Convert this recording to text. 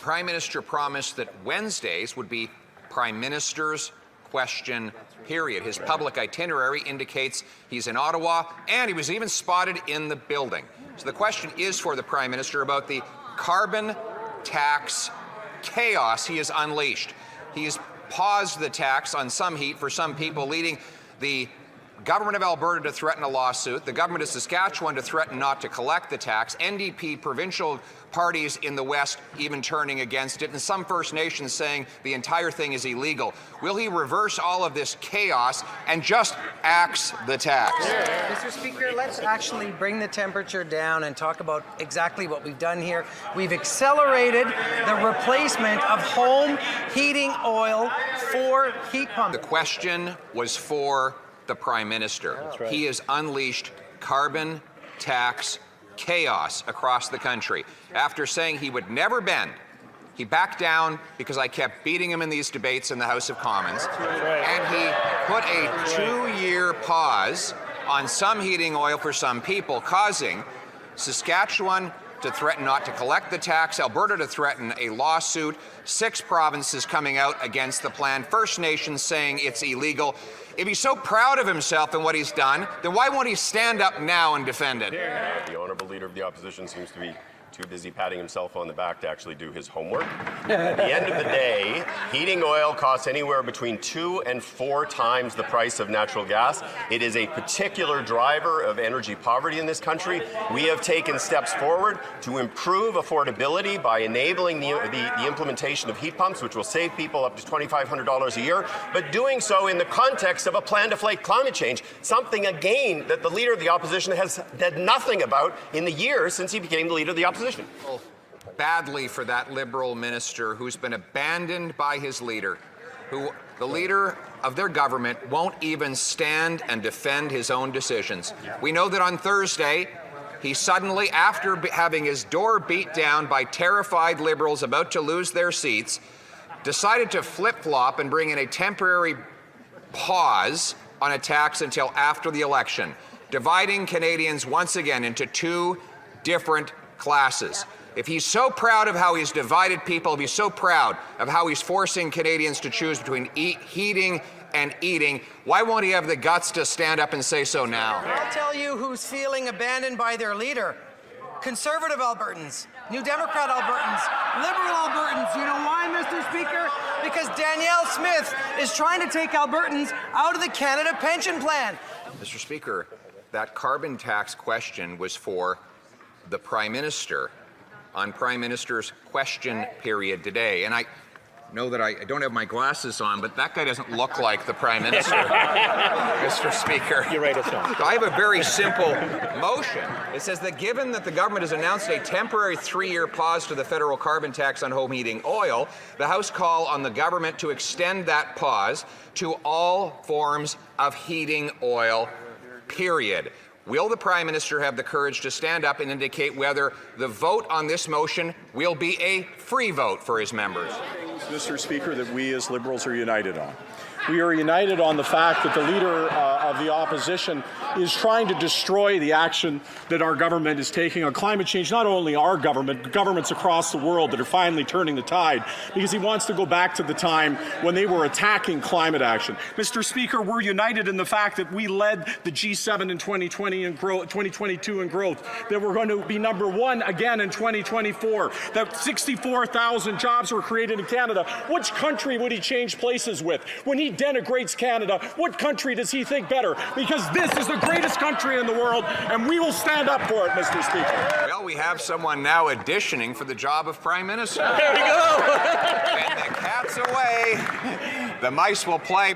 Prime Minister promised that Wednesdays would be Prime Minister's question period. His public itinerary indicates he's in Ottawa, and he was even spotted in the building. So the question is for the Prime Minister about the carbon tax chaos he has unleashed. He's paused the tax on some heat for some people, leading the government of Alberta to threaten a lawsuit, the government of Saskatchewan to threaten not to collect the tax, NDP provincial parties in the West even turning against it, and some First Nations saying the entire thing is illegal. Will he reverse all of this chaos and just axe the tax? Mr. Speaker, let's actually bring the temperature down and talk about exactly what we've done here. We've accelerated the replacement of home heating oil for heat pumps. The question was for the Prime Minister. That's right. He has unleashed carbon tax chaos across the country. After saying he would never bend, he backed down because I kept beating him in these debates in the House of Commons. Right. And he put a 2-year pause on some heating oil for some people, causing Saskatchewan to threaten not to collect the tax, Alberta to threaten a lawsuit, 6 provinces coming out against the plan, First Nations saying it's illegal. If he's so proud of himself and what he's done, then why won't he stand up now and defend it? The honourable leader of the opposition seems to be too busy patting himself on the back to actually do his homework. At the end of the day, heating oil costs anywhere between 2 and 4 times the price of natural gas. It is a particular driver of energy poverty in this country. We have taken steps forward to improve affordability by enabling the implementation of heat pumps, which will save people up to $2,500 a year, but doing so in the context of a plan to fight climate change, something again that the leader of the opposition has said nothing about in the years since he became the leader of the opposition. Badly for that Liberal minister who's been abandoned by his leader, who the leader of their government won't even stand and defend his own decisions. We know that on Thursday, he suddenly, after having his door beat down by terrified Liberals about to lose their seats, decided to flip-flop and bring in a temporary pause on a tax until after the election, dividing Canadians once again into 2 different classes. If he's so proud of how he's divided people, if he's so proud of how he's forcing Canadians to choose between heating and eating, why won't he have the guts to stand up and say so now? I'll tell you who's feeling abandoned by their leader. Conservative Albertans, New Democrat Albertans, Liberal Albertans. You know why, Mr. Speaker? Because Danielle Smith is trying to take Albertans out of the Canada Pension Plan. Mr. Speaker, that carbon tax question was for the Prime Minister on Prime Minister's question period today. And I know that I don't have my glasses on, but that guy doesn't look like the Prime Minister, Mr. Speaker. You're right, it's not. So I have a very simple motion. It says that given that the government has announced a temporary 3-year pause to the federal carbon tax on home heating oil, the House call on the government to extend that pause to all forms of heating oil, period. Will the Prime Minister have the courage to stand up and indicate whether the vote on this motion will be a free vote for his members? Mr. Speaker, that we as Liberals are united on. We are united on the fact that the leader of the opposition is trying to destroy the action that our government is taking on climate change. Not only our government, but governments across the world that are finally turning the tide, because he wants to go back to the time when they were attacking climate action. Mr. Speaker, we're united in the fact that we led the G7 in 2020 and 2022 in growth, that we're going to be #1 again in 2024, that 64,000 jobs were created in Canada. Which country would he change places with? When he denigrates Canada, what country does he think better? Because this is the greatest country in the world, and we will stand up for it, Mr. Speaker. Well, we have someone now auditioning for the job of Prime Minister. There we go. And the cat's away. The mice will play.